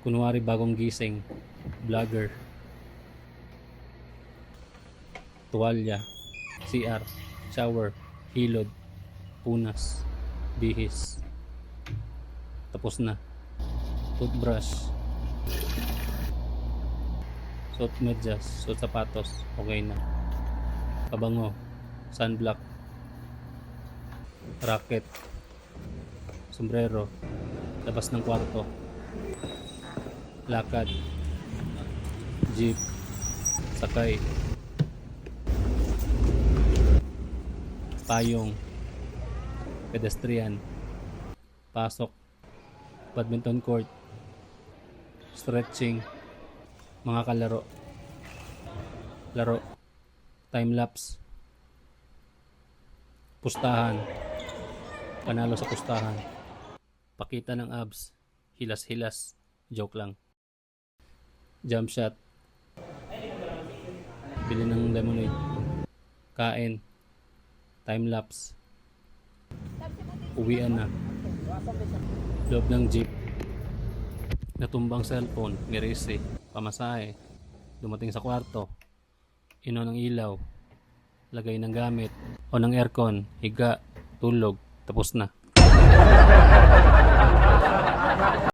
Kunwari bagong gising, vlogger, tuwalya, CR, shower, hilod, punas, bihis. Tapos na. Toothbrush, suot medyas, suot sapatos, okay na. Pabango, sunblock, racket, sombrero, labas ng kwarto, lakad, jeep, sakay, payong, pedestrian, pasok, badminton court, stretching, mga kalaro, laro, time lapse, pustahan, panalo sa pustahan, pakita ng abs, hilas-hilas, joke lang, jump shot, bili ng lemonade, kain, time lapse, uwian na, loob ng jeep, natumbang cellphone, mirisi, pamasahe, dumating sa kwarto, inon ng ilaw, lagay ng gamit, o ng aircon, higa, tulog, tapos na.